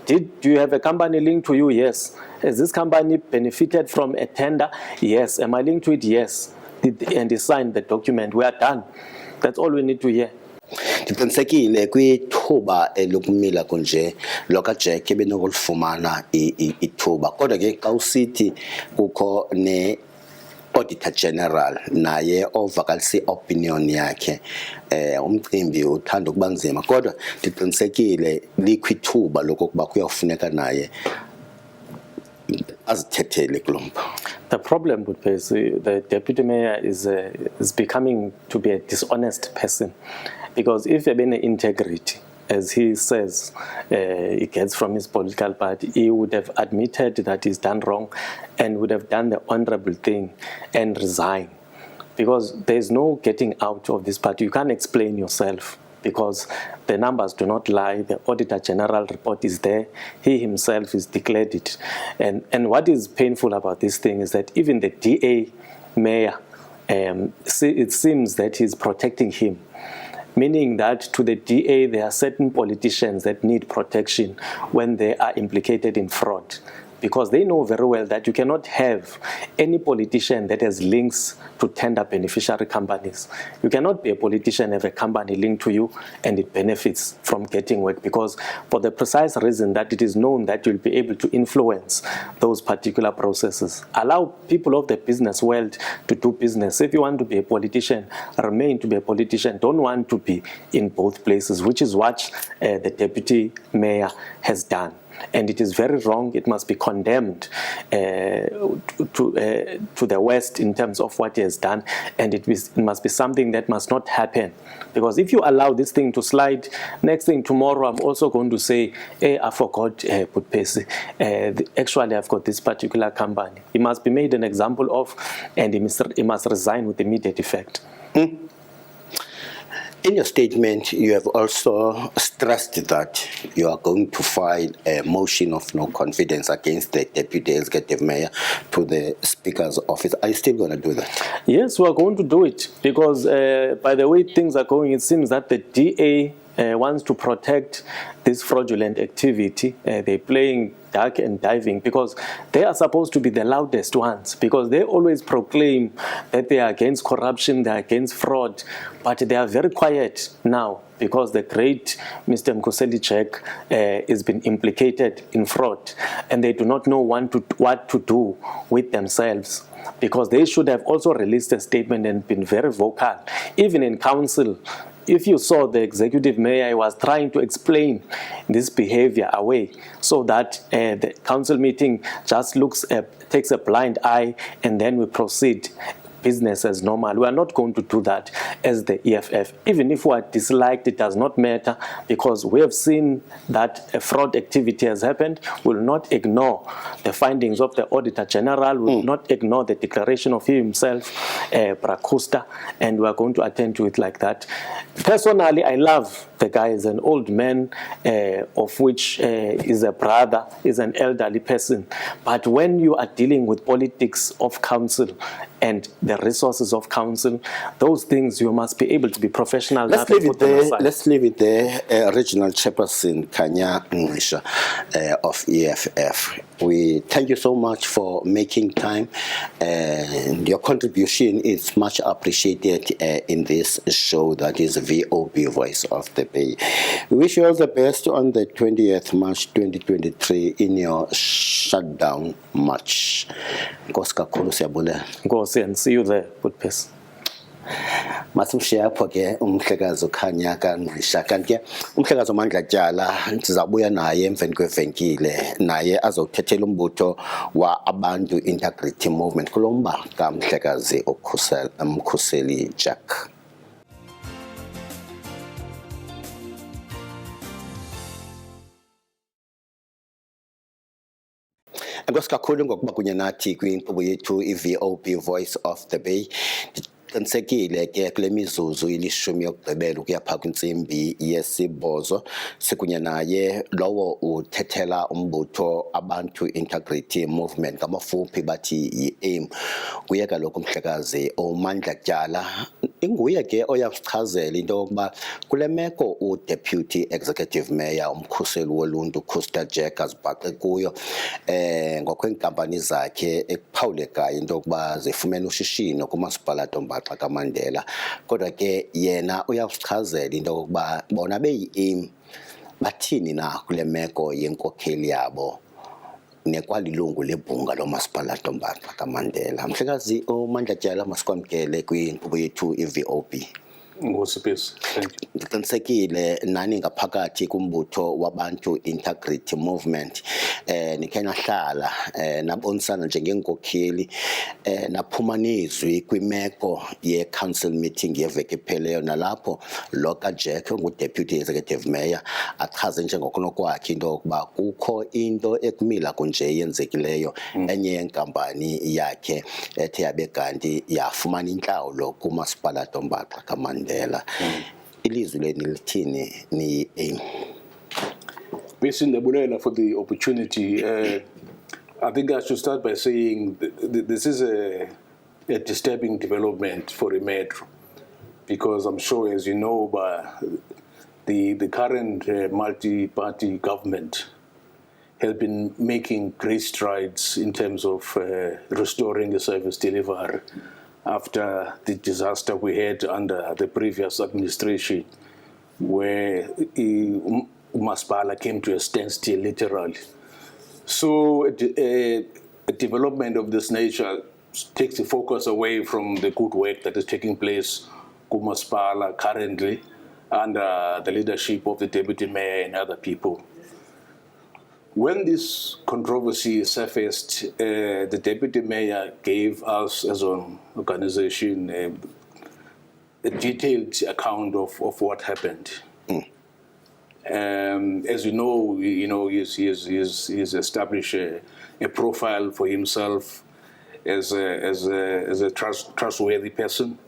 Do you have a company linked to you? Yes. Has this company benefited from a tender? Yes. Am I linked to it? Yes. And he signed the document. We are done. That's all we need to hear. Ndiqinisekile kwithuba lokumila kunje lokaJack ebenokulifumana ithuba kodwa ke xa usithi kukho ne Auditor General naye ovakalisa opinion yakhe umcimbi uthanda ukuba nzima kodwa ndiqinisekile likwithuba lokuba kuyafuneka naye azithethele kulomba. The problem with the deputy mayor is becoming to be a dishonest person, because if there been integrity, as he says, he gets from his political party, he would have admitted that he's done wrong and would have done the honorable thing and resign. Because there's no getting out of this party. You can't explain yourself because the numbers do not lie. The Auditor General report is there. He himself has declared it. And what is painful about this thing is that even the DA mayor, it seems that he's protecting him. Meaning that to the DA, there are certain politicians that need protection when they are implicated in fraud. Because they know very well that you cannot have any politician that has links to tender beneficiary companies. You cannot be a politician, have a company linked to you, and it benefits from getting work, because for the precise reason that it is known that you'll be able to influence those particular processes. Allow people of the business world to do business. If you want to be a politician, remain to be a politician. Don't want to be in both places, which is what the deputy mayor has done. And it is very wrong. It must be condemned to the West in terms of what he has done, and it must be something that must not happen. Because if you allow this thing to slide, next thing tomorrow I'm also going to say, hey, I forgot Butpesi. Actually, I've got this particular company. He must be made an example of, and he must resign with immediate effect. In your statement, you have also stressed that you are going to file a motion of no confidence against the deputy executive mayor to the Speaker's office. Are you still going to do that? Yes, we are going to do it because by the way things are going, it seems that the DA wants to protect this fraudulent activity. They're playing duck and diving because they are supposed to be the loudest ones, because they always proclaim that they are against corruption, they are against fraud, but they are very quiet now because the great Mr. Mkhoseli Jack has been implicated in fraud, and they do not know what to do with themselves, because they should have also released a statement and been very vocal. Even in council, if you saw the executive mayor was trying to explain this behavior away so that the council meeting just takes a blind eye, and then we proceed business as normal. We are not going to do that as the EFF. Even if we are disliked, it does not matter, because we have seen that a fraud activity has happened. We will not ignore the findings of the Auditor General. We will not ignore the declaration of himself, Brakusta, and we are going to attend to it like that. Personally, I love the guy. Is an old man, of which is a brother, is an elderly person. But when you are dealing with politics of council and the resources of council, those things you must be able to be professional. Let's leave it there. Let's leave it there. Regional Chairperson Kanya Ngisha of EFF. We thank you so much for making time, and your contribution is much appreciated in this show that is VOB Voice of the Bay. We wish you all the best on the 20th March 2023 in your shutdown march. Nkosi kakhulu siyabulela. Nkosi, and see you there. Good peace. Masimshiya apho ke umhlekazi uKhanya kaNgqisha, kanti ke umhlekazi uMandla Tyala sizabuya naye emveni kwevenkile, naye azokuthethela umbutho wa Abantu Integrity Movement kulomba kaMhlekazi Mkhoseli Jack. Nkosi kakhulu ngokuba kunye nathi kwinkqubo yethu iVOB Voice of the Bay. Qinisekile ke kule mizuzu ilishumi yokugqibela ukuya phaa kwintsimbi yesibhozo sikunye naye lowo uthethela umbutho Abantu Integrity Movement, ngamafuphi bathi yi-AIM. Kuye kaloku umhlekazi uMandla Tyala, inguye ke oyasichazela into yokuba kule meko uDeputy Executive Mayor umkhuseli woluntu Khusta Jack azibhaqe kuyo ngokweenkampani zakhe ekuphawulekayo into yokuba zifumene ushishino kumasipala Dombaxa kaMandela, kodwa ke yena uyasichazela into yokuba bona beyi-AIM bathini na kule meko yenkokheli yabo nekwalilungu lebhunga lomasipala Dombaxa kaMandela. Mhlekazi uMandla Tyala, masikwamkele kwinkqubo yethu iVOB. Ndiqinisekile nani ngaphakathi kumbutho waBantu Integrity Movement nikhe nahlala nabonisana njengenkokheli naphuma nezwi kwimeko ye-council meeting yeveki epheleyo, nalapho lo kaJack onguDeputy Executive Mayor achaze njengokunokwakhe into yokuba kukho into ekumila kunje yenzekileyo enye yenkampani yakhe ethe yabe kanti yafumana intlawulo kumasipala Dombaxa kaMandela. Ilizwi leni lithini ni-AIM? Ndabulela for the opportunity. I think I should start by saying this is a disturbing development for the Metro, because I'm sure, as you know, the current multi-party government has been making great strides in terms of restoring the service delivery after the disaster we had under the previous administration, where Masipala came to a standstill, literally. So a development of this nature takes the focus away from the good work that is taking place in Masipala currently under the leadership of the Deputy Mayor and other people. When this controversy surfaced, the Deputy Mayor gave us as an organization a detailed account of what happened. As you know, he's established a profile for himself as a trustworthy person,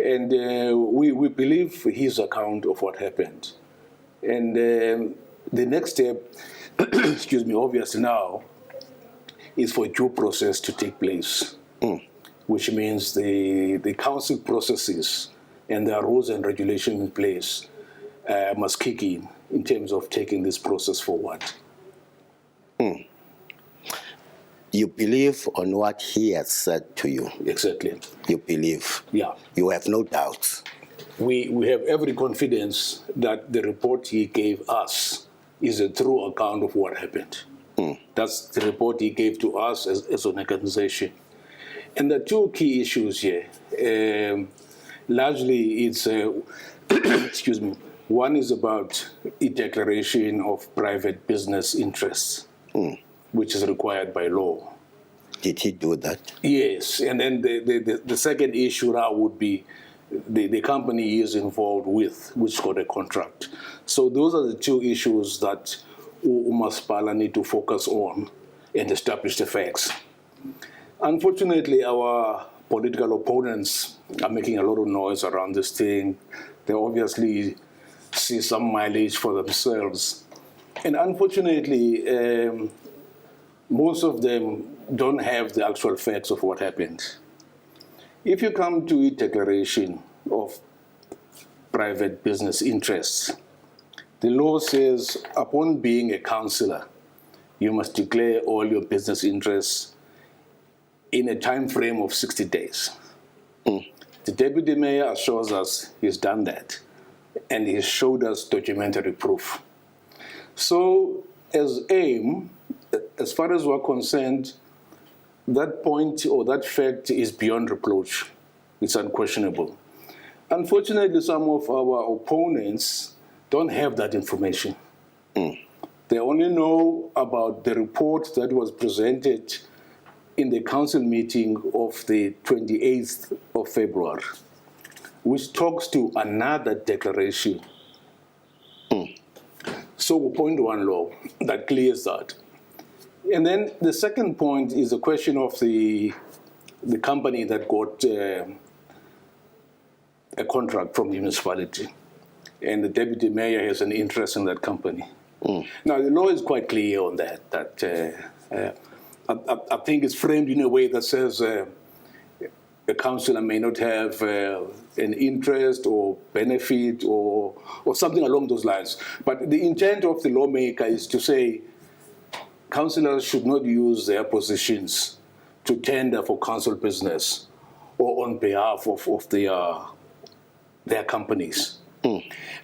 and we believe his account of what happened. And the next step, excuse me, obviously now, is for due process to take place, which means the council processes and there are rules and regulations in place must kick in terms of taking this process forward. You believe on what he has said to you. Exactly. You believe. Yeah. You have no doubts. We have every confidence that the report he gave us is a true account of what happened. That's the report he gave to us as an organization. And the two key issues here, largely it's, excuse me, one is about a declaration of private business interests, which is required by law. Did he do that? Yes, and then the second issue now would be the company he is involved with, which got a contract. So those are the two issues that uMasipala need to focus on and establish the facts. Unfortunately, our political opponents are making a lot of noise around this thing. They obviously see some mileage for themselves. And unfortunately, most of them don't have the actual facts of what happened. If you come to a declaration of private business interests, the law says upon being a councillor, you must declare all your business interests in a time frame of 60 days. The deputy mayor assures us he's done that, and he showed us documentary proof. So as AIM, as far as we're concerned, that point or that fact is beyond reproach. It's unquestionable. Unfortunately, some of our opponents don't have that information. They only know about the report that was presented in the council meeting of the 28th of February, which talks to another declaration. So point one law, that clears that. And then the second point is the question of the company that got a contract from the municipality, and the deputy mayor has an interest in that company. Now, the law is quite clear on that, I think it's framed in a way that says a councillor may not have an interest or benefit or something along those lines. But the intent of the lawmaker is to say councillors should not use their positions to tender for council business or on behalf of their companies.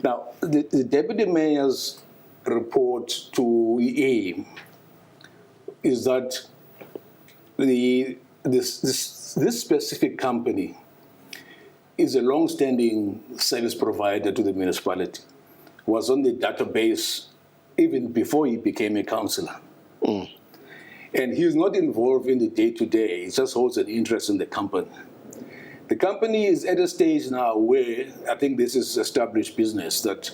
Now, the deputy mayor's report to AIM is that this specific company is a long-standing service provider to the municipality, was on the database even before he became a councillor. And he's not involved in the day-to-day, he just holds an interest in the company. The company is at a stage now where I think this is established business that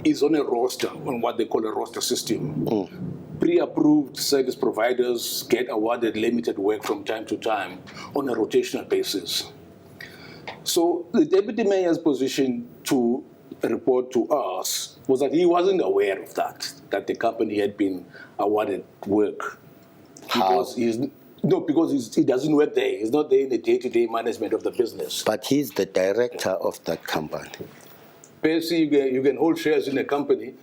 is on a roster, on what they call a roster system. Pre-approved service providers get awarded limited work from time to time on a rotational basis. So the deputy mayor's position to report to us was that he wasn't aware of that the company had been awarded work. Because he doesn't work there. He's not there in the day-to-day management of the business. But he's the director of that company. Basically, you can hold shares in a company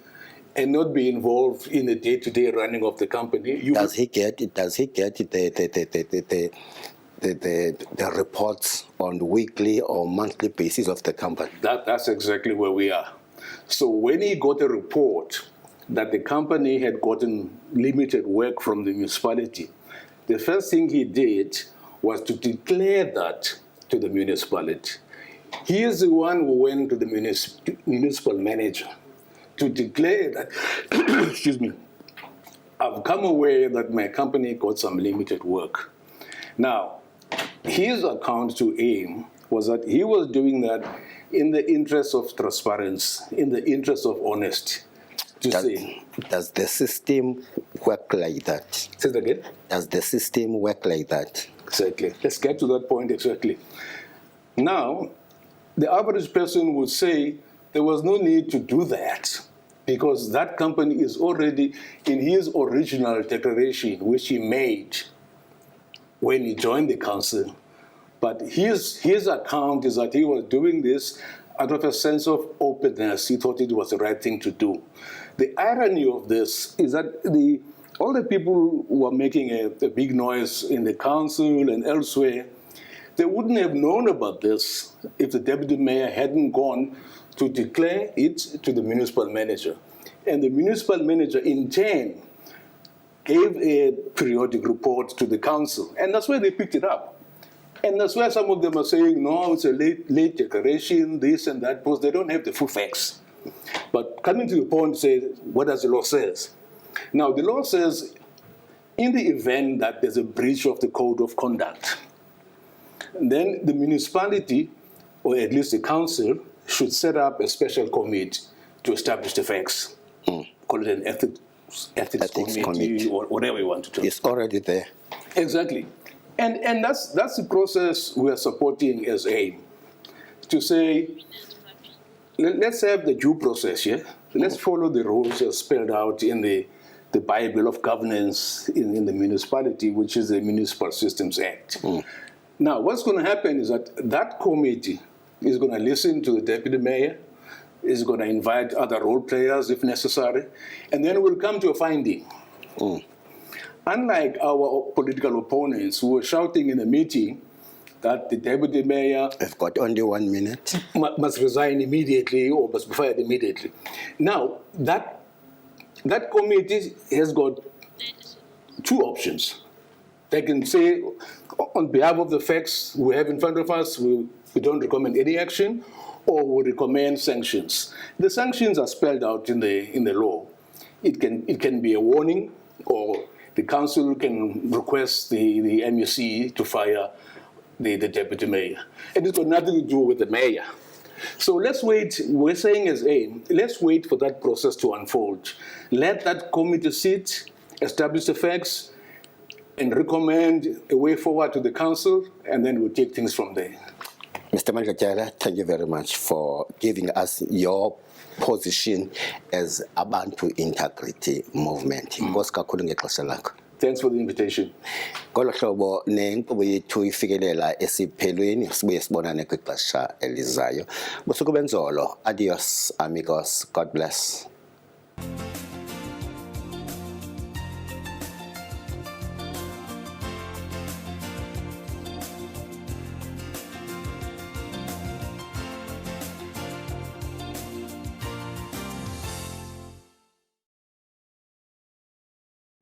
and not be involved in the day-to-day running of the company. Does he get the reports on weekly or monthly basis of the company? That's exactly where we are. So when he got a report that the company had gotten limited work from the municipality, the first thing he did was to declare that to the municipality. He is the one who went to the municipal manager to declare that, excuse me, I've come aware that my company got some limited work. Now, his account to AIM was that he was doing that in the interest of transparency, in the interest of honesty. Does the system work like that? Say that again? Does the system work like that? Exactly. Let's get to that point exactly. Now, the average person would say there was no need to do that because that company is already in his original declaration, which he made when he joined the council. But his account is that he was doing this out of a sense of openness, he thought it was the right thing to do. The irony of this is that all the people who are making a big noise in the council and elsewhere, they wouldn't have known about this if the deputy mayor hadn't gone to declare it to the municipal manager. And the municipal manager, in turn, gave a periodic report to the council. And that's where they picked it up. And that's why some of them are saying, no, it's a late declaration, this and that, because they don't have the full facts. But coming to the point, say, what does the law says? Now, the law says, in the event that there's a breach of the code of conduct, then the municipality, or at least the council, should set up a special committee to establish the facts. Call it an ethics committee or whatever you want to do. It's already there. Exactly. And that's the process we are supporting as AIM. To say, let's have the due process here. Let's follow the rules as spelled out in the Bible of governance in the municipality, which is the Municipal Systems Act. Now, what's going to happen is that committee is going to listen to the deputy mayor, is going to invite other role players if necessary, and then we'll come to a finding. Unlike our political opponents who were shouting in a meeting that the deputy mayor I've got only 1 minute. must resign immediately or must be fired immediately. Now, that committee has got two options. They can say, on behalf of the facts we have in front of us, we don't recommend any action, or we recommend sanctions. The sanctions are spelled out in the law. It can be a warning, or the council can request the MUC to fire the deputy mayor. And it's got nothing to do with the mayor. So let's wait. We're saying as AIM, let's wait for that process to unfold. Let that committee sit, establish the facts, and recommend a way forward to the council, and then we'll take things from there. Mr. Mandla, thank you very much for giving us your position as Abantu Integrity Movement. Thanks for the invitation. Ngolo hlobo nenkqubo yethu ifikelela esiphelweni sibuye sibonane kwixesha elizayo. Busuku benzolo. Adios amigos. God bless.